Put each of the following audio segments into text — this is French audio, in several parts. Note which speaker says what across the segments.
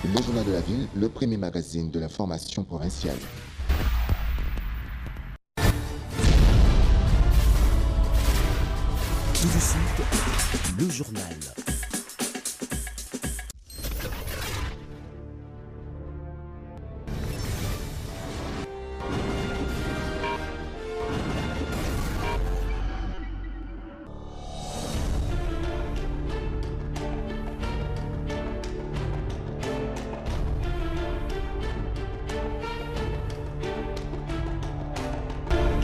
Speaker 1: Le Journal de la Ville, le premier magazine de l'information provinciale.
Speaker 2: Tout de suite, le journal.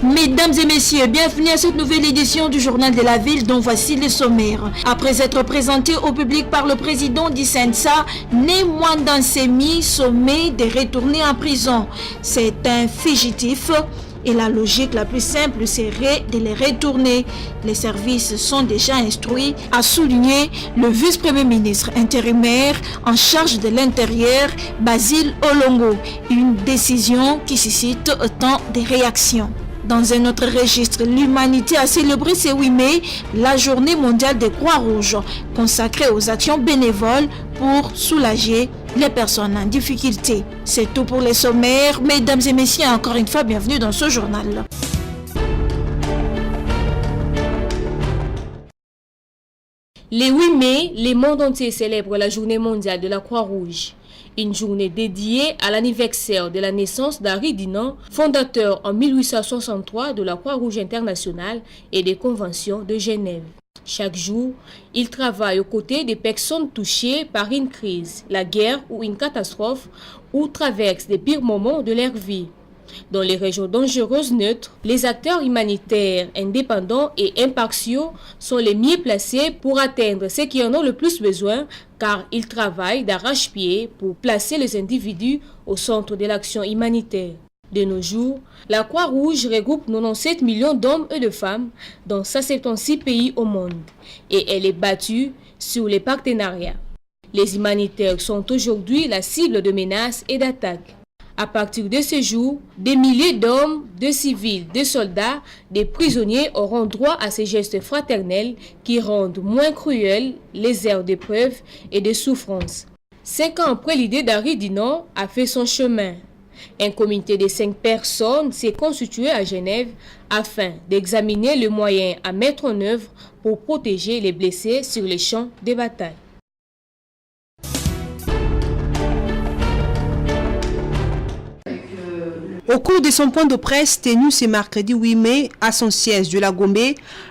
Speaker 3: Mesdames et messieurs, bienvenue à cette nouvelle édition du Journal de la Ville dont voici les sommaires. Après être présenté au public par le président d'Isensa, né Mwandansemi, sommé de retourner en prison. C'est un fugitif et la logique la plus simple serait de les retourner. Les services sont déjà instruits, a souligné le vice-premier ministre intérimaire en charge de l'intérieur, Basile Olongo. Une décision qui suscite autant de réactions. Dans un autre registre, l'humanité a célébré ce 8 mai la journée mondiale des Croix-Rouges, consacrée aux actions bénévoles pour soulager les personnes en difficulté. C'est tout pour les sommaires. Mesdames et messieurs, encore une fois, bienvenue dans ce journal.
Speaker 4: Le 8 mai, le monde entier célèbre la journée mondiale de la Croix-Rouge. Une journée dédiée à l'anniversaire de la naissance d'Henri Dunant, fondateur en 1863 de la Croix-Rouge internationale et des conventions de Genève. Chaque jour, il travaille aux côtés des personnes touchées par une crise, la guerre ou une catastrophe, ou traversent les pires moments de leur vie. Dans les régions dangereuses neutres, les acteurs humanitaires indépendants et impartiaux sont les mieux placés pour atteindre ceux qui en ont le plus besoin, car ils travaillent d'arrache-pied pour placer les individus au centre de l'action humanitaire. De nos jours, la Croix-Rouge regroupe 97 millions d'hommes et de femmes dans 176 pays au monde et elle est battue sur les partenariats. Les humanitaires sont aujourd'hui la cible de menaces et d'attaques. À partir de ce jour, des milliers d'hommes, de civils, de soldats, des prisonniers auront droit à ces gestes fraternels qui rendent moins cruels les heures d'épreuve et de souffrance. 5 ans après l'idée d'Henri Dunant a fait son chemin. Un comité de 5 personnes s'est constitué à Genève afin d'examiner les moyens à mettre en œuvre pour protéger les blessés sur les champs de bataille.
Speaker 5: Au cours de son point de presse tenu ce mercredi 8 mai à son siège de la Gombe,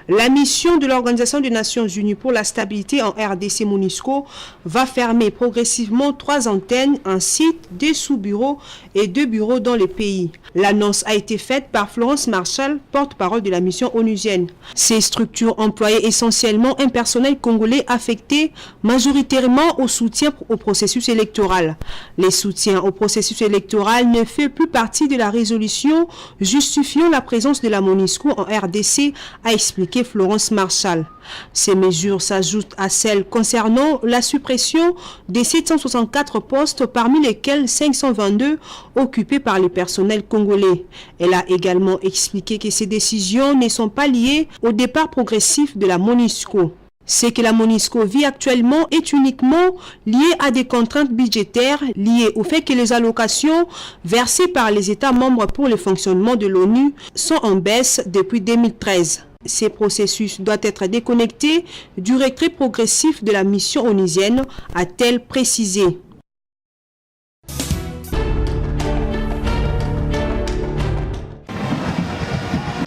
Speaker 5: la mission de l'Organisation des Nations Unies pour la stabilité en RDC MONUSCO va fermer progressivement 3 antennes, un site, 2 sous-bureaux et 2 bureaux dans le pays. L'annonce a été faite par Florence Marshall, porte-parole de la mission onusienne. Ces structures employaient essentiellement un personnel congolais affecté majoritairement au soutien au processus électoral. Les soutiens au processus électoral ne fait plus partie de la résolution justifiant la présence de la MONUSCO en RDC, a expliqué Florence Marshall. Ces mesures s'ajoutent à celles concernant la suppression des 764 postes, parmi lesquels 522 occupés par le personnel congolais. Elle a également expliqué que ces décisions ne sont pas liées au départ progressif de la MONUSCO. Ce que la MONUSCO vit actuellement est uniquement lié à des contraintes budgétaires liées au fait que les allocations versées par les États membres pour le fonctionnement de l'ONU sont en baisse depuis 2013. Ces processus doivent être déconnectés du retrait progressif de la mission onusienne, a-t-elle précisé.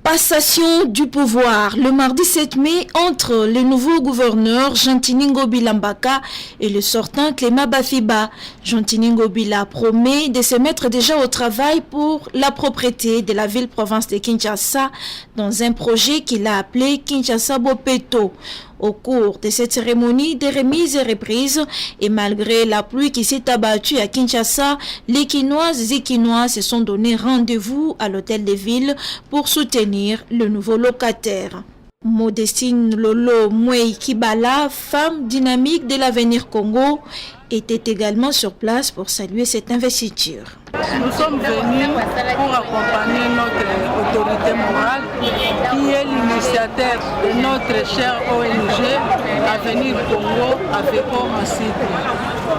Speaker 3: Passation du pouvoir le mardi 7 mai entre le nouveau gouverneur Jean-Tini Ngobila Mbaka et le sortant Clément Bafiba. Jean-Tini Ngobila promet de se mettre déjà au travail pour la propriété de la ville-province de Kinshasa dans un projet qu'il a appelé Kinshasa Bopeto. Au cours de cette cérémonie de remise et reprise, et malgré la pluie qui s'est abattue à Kinshasa, les Kinoises et Kinois se sont donné rendez-vous à l'hôtel de ville pour soutenir le nouveau locataire. Modestine Lolo Mouei Kibala, femme dynamique de l'Avenir Congo, était également sur place pour saluer cette investiture.
Speaker 6: Nous sommes venus pour accompagner notre autorité morale qui est l'initiateur de notre cher ONG venir au Congo avec un cycle.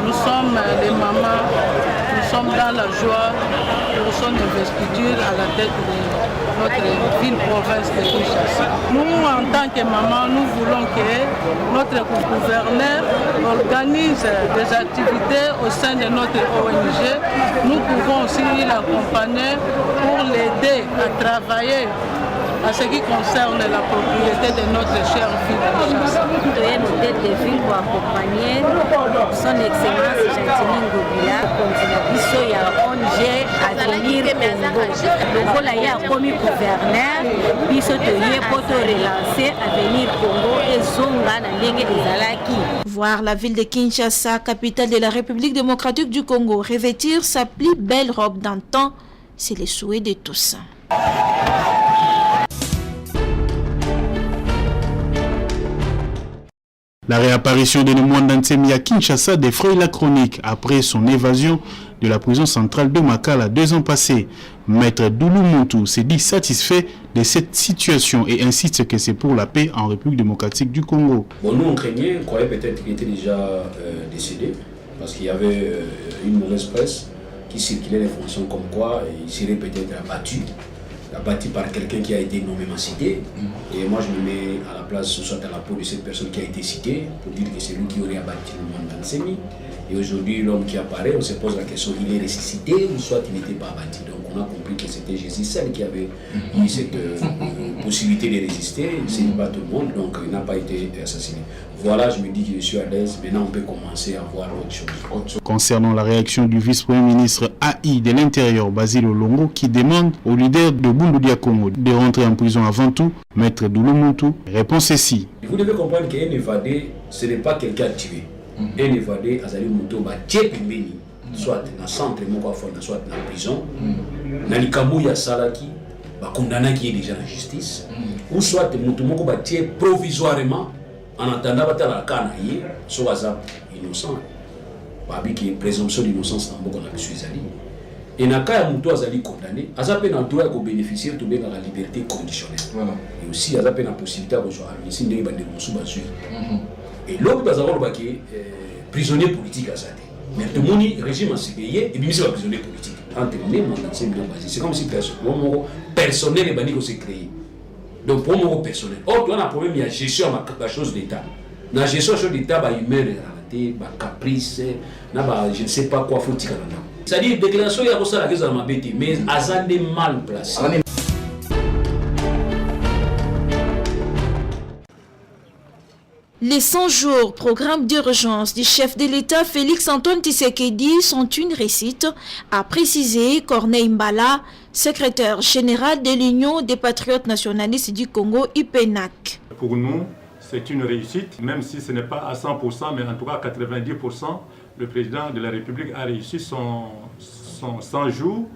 Speaker 6: Nous sommes les mamans, nous sommes dans la joie pour son investiture à la tête de notre ville-province de Kinshasa. Nous, en tant que maman, nous voulons que notre gouverneur organise des activités au sein de notre ONG. Nous pouvons aussi l'accompagner pour l'aider à travailler à ce qui concerne la propriété de notre chère ville Kinshasa.
Speaker 7: Notre tête de ville pour accompagner son excellence Gentini Ngobila, contribution il y a ONG à venir Congo. Le vol a commis gouverneur, puis se tenir pour te relancer à venir Congo et zonga na ndenge ezalaki.
Speaker 3: Voir la ville de Kinshasa, capitale de la République démocratique du Congo, revêtir sa plus belle robe d'antan, c'est le souhait de tous.
Speaker 8: La réapparition de Nemwanda Nsemi à Kinshasa défraye la chronique après son évasion de la prison centrale de Makala 2 ans passés. Maître Doulou Montou s'est dit satisfait de cette situation et insiste que c'est pour la paix en République démocratique du Congo.
Speaker 9: Bon, nous on craignait, on croyait peut-être qu'il était déjà décédé parce qu'il y avait une mauvaise presse qui circulait l'information comme quoi il serait peut-être abattu par quelqu'un qui a été nommément cité. Et moi je me mets à la place, soit à la peau de cette personne qui a été citée, pour dire que c'est lui qui aurait abattu Nemwanda Nsemi. Et aujourd'hui, l'homme qui apparaît, on se pose la question, il est ressuscité ou soit il n'était pas abattu. Donc on a compris que c'était Jésus seul qui avait eu cette possibilité de résister. Ce n'est pas tout le monde, donc il n'a pas été assassiné. Voilà, je me dis que je suis à l'aise. Maintenant, on peut commencer à voir autre chose.
Speaker 8: Concernant la réaction du vice-premier ministre AI de l'Intérieur, Basile Olongo, qui demande au leader de Bundu Dia Congo de rentrer en prison avant tout, Maître Doulou Montou, réponse ici.
Speaker 9: Vous devez comprendre qu'un évadé, ce n'est pas quelqu'un tué. Un évadé, Azali Montou, soit dans le centre, soit dans la prison, dans le Kamouya Salaki, condamné qui est déjà en justice, ou soit Montou provisoirement. En attendant la canaille, soit innocent, parce que présomption d'innocence dans beaucoup de choses. Et dans le cas où on est condamné, on a droit de bénéficier de la liberté conditionnelle. Et aussi, on a la possibilité de amnistie de et l'autre, on a prisonnier politique. Mais tout le monde régime en CPI et bien c'est prisonnier politique. C'est comme si personnel est banni qu'on s'est créé. Donc pour moi personnel. Or, on a un problème, il y a gestion de la chose d'État. Dans la gestion de la chose d'État, il y a humain, caprice, je ne sais pas quoi faut dire. C'est-à-dire, la déclaration, il y a ça la question de ma bête, mais elle est mal placée.
Speaker 3: Les 100 jours programme d'urgence du chef de l'État Félix-Antoine Tshisekedi sont une réussite, a précisé Corneille Mbala, secrétaire général de l'Union des patriotes nationalistes du Congo, UPNAC.
Speaker 10: Pour nous, c'est une réussite, même si ce n'est pas à 100%, mais en tout cas à 90%. Le président de la République a réussi son 100 jours.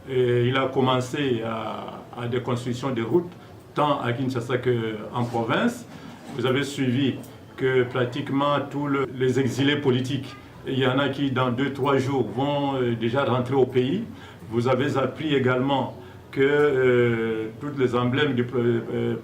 Speaker 10: Et il a commencé à des constructions de routes, tant à Kinshasa qu'en province. Vous avez suivi que pratiquement tous les exilés politiques, il y en a qui dans 2-3 jours vont déjà rentrer au pays. Vous avez appris également que tous les emblèmes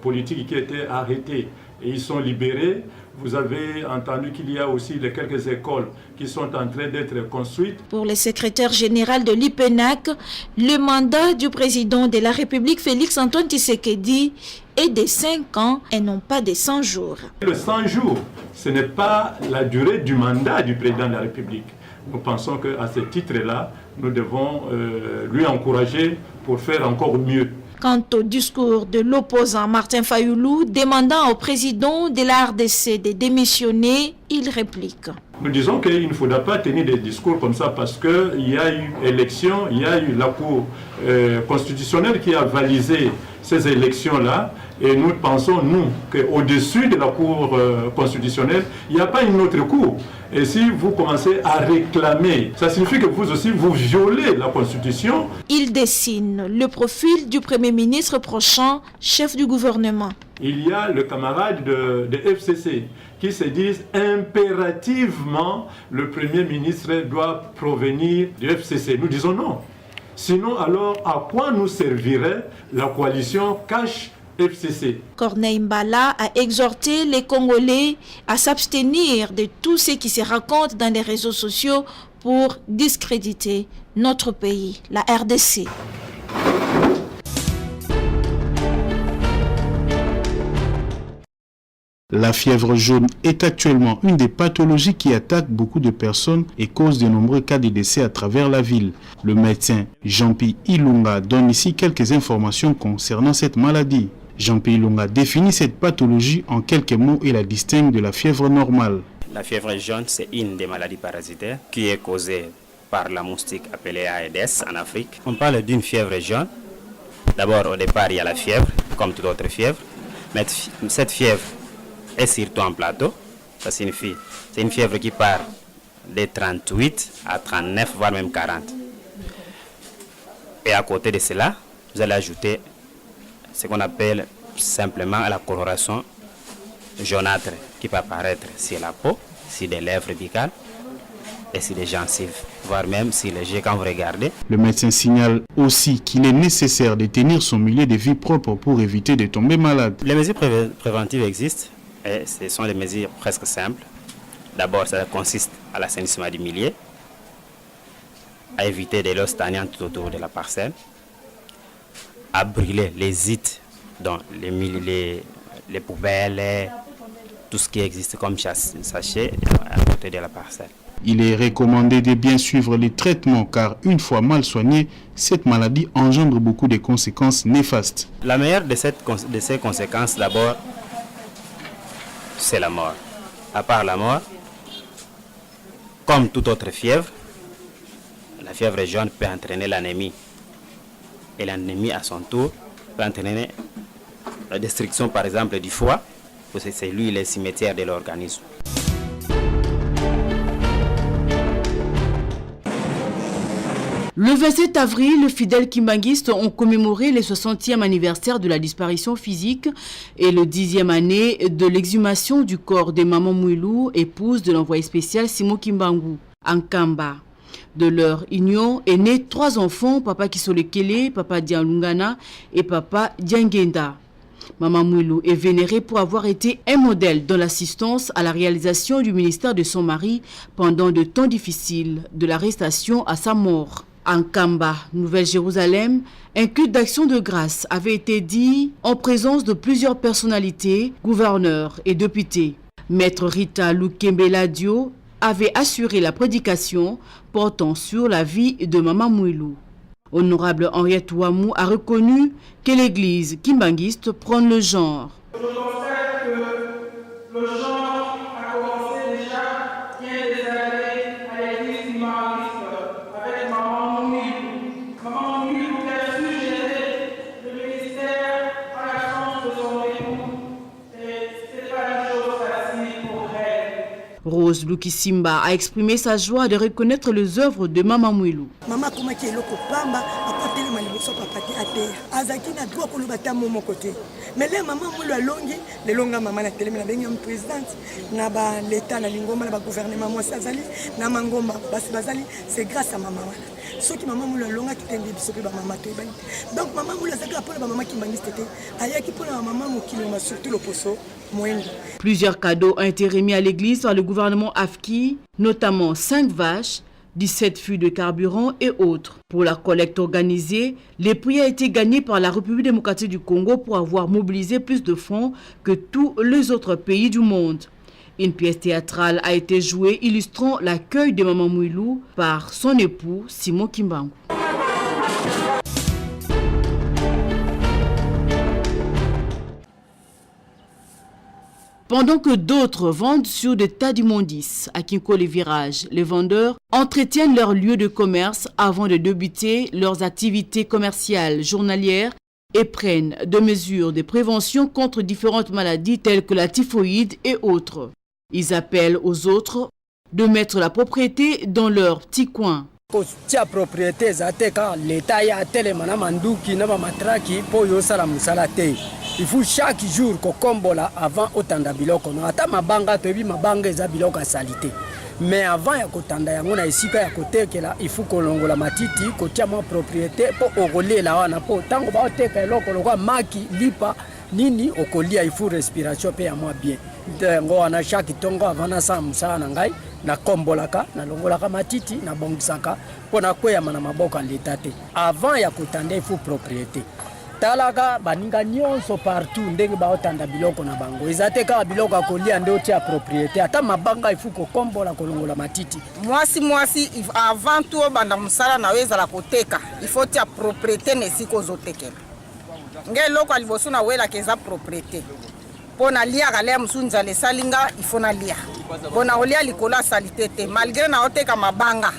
Speaker 10: politiques qui étaient arrêtés et ils sont libérés. Vous avez entendu qu'il y a aussi quelques écoles qui sont en train d'être construites.
Speaker 3: Pour le secrétaire général de l'IPNAC, le mandat du président de la République Félix-Antoine Tshisekedi est de 5 ans et non pas de 100 jours.
Speaker 10: Le 100 jours, ce n'est pas la durée du mandat du président de la République. Nous pensons qu'à ce titre-là, nous devons lui encourager pour faire encore mieux.
Speaker 3: Quant au discours de l'opposant Martin Fayoulou demandant au président de la RDC de démissionner, il réplique.
Speaker 10: Nous disons qu'il ne faudra pas tenir des discours comme ça parce qu'il y a eu élection, il y a eu la Cour constitutionnelle qui a validé ces élections-là. Et nous pensons, nous, qu'au-dessus de la Cour constitutionnelle, il n'y a pas une autre Cour. Et si vous commencez à réclamer, ça signifie que vous aussi, vous violez la Constitution.
Speaker 3: Il dessine le profil du Premier ministre prochain, chef du gouvernement.
Speaker 10: Il y a le camarade de FCC qui se disent impérativement le Premier ministre doit provenir du FCC. Nous disons non. Sinon, alors, à quoi nous servirait la coalition cash FCC.
Speaker 3: Corneille Mbala a exhorté les Congolais à s'abstenir de tout ce qui se raconte dans les réseaux sociaux pour discréditer notre pays, la RDC.
Speaker 8: La fièvre jaune est actuellement une des pathologies qui attaquent beaucoup de personnes et cause de nombreux cas de décès à travers la ville. Le médecin Jean-Pierre Ilunga donne ici quelques informations concernant cette maladie. Jean-Pierre Ilunga définit cette pathologie en quelques mots et la distingue de la fièvre normale.
Speaker 11: La fièvre jaune, c'est une des maladies parasitaires qui est causée par la moustique appelée Aedes en Afrique. On parle d'une fièvre jaune. D'abord, au départ, il y a la fièvre, comme toute autre fièvre. Mais cette fièvre est surtout en plateau. Ça signifie, c'est une fièvre qui part de 38 à 39, voire même 40. Et à côté de cela, vous allez ajouter ce qu'on appelle simplement la coloration jaunâtre qui peut apparaître sur la peau, sur les lèvres buccales et sur les gencives, voire même sur les yeux quand vous regardez.
Speaker 8: Le médecin signale aussi qu'il est nécessaire de tenir son milieu de vie propre pour éviter de tomber malade.
Speaker 11: Les mesures préventives existent et ce sont des mesures presque simples. D'abord, ça consiste à l'assainissement du milieu, à éviter de l'eau stagnante tout autour de la parcelle, à brûler les ites, donc les poubelles, tout ce qui existe comme sachet à côté de la parcelle.
Speaker 8: Il est recommandé de bien suivre les traitements car une fois mal soignée, cette maladie engendre beaucoup de conséquences néfastes.
Speaker 11: La meilleure de ces conséquences d'abord, c'est la mort. À part la mort, comme toute autre fièvre, la fièvre jaune peut entraîner l'anémie. Et l'anémie à son tour peut entraîner la destruction par exemple du foie, parce que c'est lui le cimetière de l'organisme.
Speaker 12: Le 27 avril, les fidèles kimbanguistes ont commémoré le 60e anniversaire de la disparition physique et le 10e année de l'exhumation du corps de Maman Mouilou, épouse de l'envoyé spécial Simon Kimbangu, en Kamba. De leur union est né 3 enfants, Papa Kisolekele, Papa Dialungana et Papa Diangenda. Maman Mouilou est vénérée pour avoir été un modèle dans l'assistance à la réalisation du ministère de son mari pendant de temps difficiles, de l'arrestation à sa mort. En Kamba, Nouvelle-Jérusalem, un culte d'action de grâce avait été dit en présence de plusieurs personnalités, gouverneurs et députés. Maître Rita Lukembeladio avait assuré la prédication portant sur la vie de Maman Mouilou. Honorable Henriette Ouamou a reconnu que l'église kimbanguiste prône le genre.
Speaker 13: Je constate que le genre a commencé déjà il y a des années à l'église kimbanguiste avec Maman Mouilou. Maman Mouilou qui a suggéré le ministère à la chance de son époux. Et ce n'est pas une chose facile pour elle.
Speaker 12: Rose Lukisimba a exprimé sa joie de reconnaître les œuvres de Maman Mouilou.
Speaker 14: Maman comment qui est loko pamba apporter le maliboso papa à terre. Azaki na droit ko lubata mon côté. Mais là maman Mouilou alongi, le longa maman na télé na bengi am présidente na ba l'état na lingoma na ba gouvernement moi sazali na mangomba basi bazali c'est grâce à maman. Ceux qui maman Mouilou longa qui tendi biso ba maman to bani. Donc maman Mouilou azaka pour la maman qui mangiste té. Ayaki pour la maman mukilo ma surtout le poso.
Speaker 12: Plusieurs cadeaux ont été remis à l'église par le gouvernement afki, notamment 5 vaches, 17 fûts de carburant et autres. Pour la collecte organisée, les prix ont été gagnés par la République démocratique du Congo pour avoir mobilisé plus de fonds que tous les autres pays du monde. Une pièce théâtrale a été jouée illustrant l'accueil de Maman Mouilou par son époux Simon Kimbangu. Pendant que d'autres vendent sur des tas d'immondices, à Kinko les virages, les vendeurs entretiennent leur lieu de commerce avant de débuter leurs activités commerciales journalières et prennent des mesures de prévention contre différentes maladies telles que la typhoïde et autres. Ils appellent aux autres de mettre la propriété dans leur petit coin.
Speaker 15: Tia propriété zateka l'État ya telemana manduki na matraki po yosala musala te. Il faut chaque jour ko kombola avant otanda biloko no ata mabanga tobi mabanga eza biloko ya salite. Mais avant ya kotanda yango na esika ya kotekela il faut kolongola matiti ko tia ma propriété po okolela wana po tango ba oteka eloko lokwa maki lipa nini okolia ifu respiration pe ya mwa bien ndengo wana chaque tongo avana sa musala na ngai na kombolaka na longolaka matiti na bongisaka pona kweyama na maboko ya leta te avant ya kotanda ifu propriété talaka baninga nyonso partout ndenge baotanda biloko na bango eza te kaka biloko ya kolia nde otia propriété ata mabanga ifu kokombola kolongola matiti
Speaker 16: mwasi avant tout obanda mosala na yo ezala koteka ifo tia propriété na esika ozotekela nge eloko ya liboso na welaka eza propriété mpo na liaka lia mosusu nzala esali nga ifo na lia mpo na olia likolo ya salite te malgré na oteka mabanga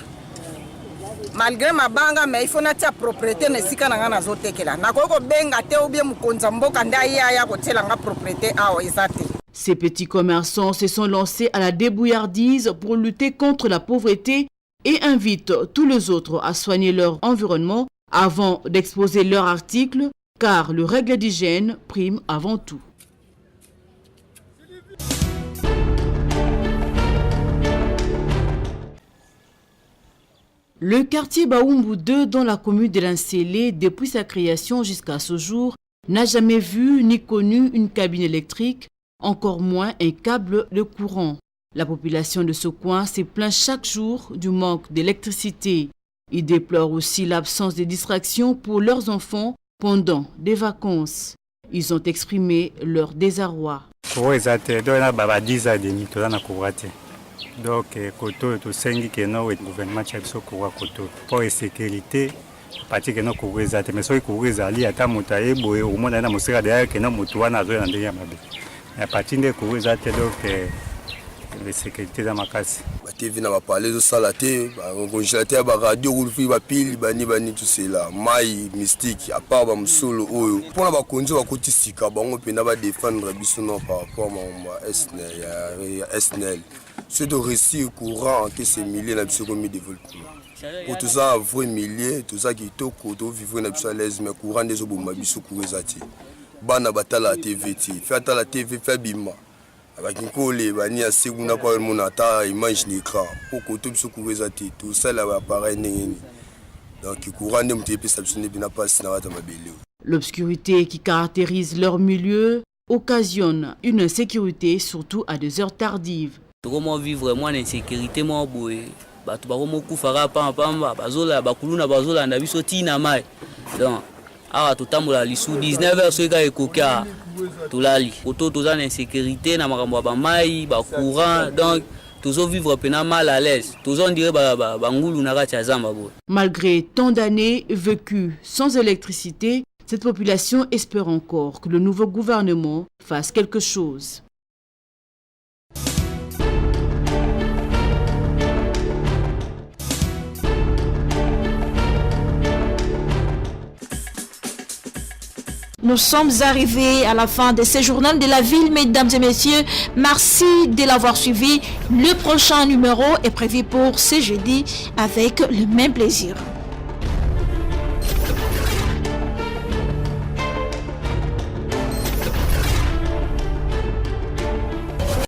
Speaker 16: mais ifo natia propriété na esika na nga nazotekela nakoki kobenga te obie mokonzi ya mboka nde aya kotiela nga propriété awa eza te.
Speaker 12: Ces petits commerçants se sont lancés à la débrouillardise pour lutter contre la pauvreté et invitent tous les autres à soigner leur environnement avant d'exposer leurs articles, car le règle d'hygiène prime avant tout. Le quartier Baoumbu 2 dans la commune de Lansélé, depuis sa création jusqu'à ce jour, n'a jamais vu ni connu une cabine électrique, encore moins un câble de courant. La population de ce coin se plaint chaque jour du manque d'électricité. Ils déplorent aussi l'absence de distractions pour leurs enfants pendant des vacances. Ils ont exprimé leur désarroi.
Speaker 17: Donc, koto to sengi ke no we gouvernement cha biso ko koto pour sécurité parti ke no ko weza te mais so ko weza ali ata muta ebo o mona na musika de ke no mutu wana zo na ndenge mabe ya parti de ko weza te donc le sécurité da makasi
Speaker 18: ba TV na ba parler zo sala te ba congélateur ba radio ulfi ba pile bani tout cela mai mystique à part ba musolo oyo pona ba konzo ba kotisika bango pe na ba défendre biso no par rapport à SNL. C'est de réussir courant que ces milliers na biso comme développement. Pour tout ça, vrai milliers, tout ça qui to koto vivre na biso à l'aise mais courant des oboma biso kuwezati. Bana batala TV ti, fait à la TV fait bima. Avec une colle bani a segunda pa mon ata image l'écran. Pour koto biso kuwezati, tout ça là appareil nengeni. Donc courant de mtepe ça biso ne bina pas na wata mabele.
Speaker 12: L'obscurité qui caractérise leur milieu occasionne une insécurité surtout à des heures tardives.
Speaker 19: Comment vivre vraiment en insécurité moi boy bato bakomo kufara pamba bazola bakuluna bazola na biso tina mai donc awa totambola lisu 19h soka ekoka tolali koto toza na insécurité na makambo ba mai ba courant donc tozo vivre pena mal à l'aise tozo dire bangulu na kati ya zamba boy. Malgré tant d'années vécues sans électricité, cette population espère encore que le nouveau gouvernement fasse quelque chose.
Speaker 3: Nous sommes arrivés à la fin de ce journal de la ville, mesdames et messieurs. Merci de l'avoir suivi. Le prochain numéro est prévu pour ce jeudi avec le même plaisir.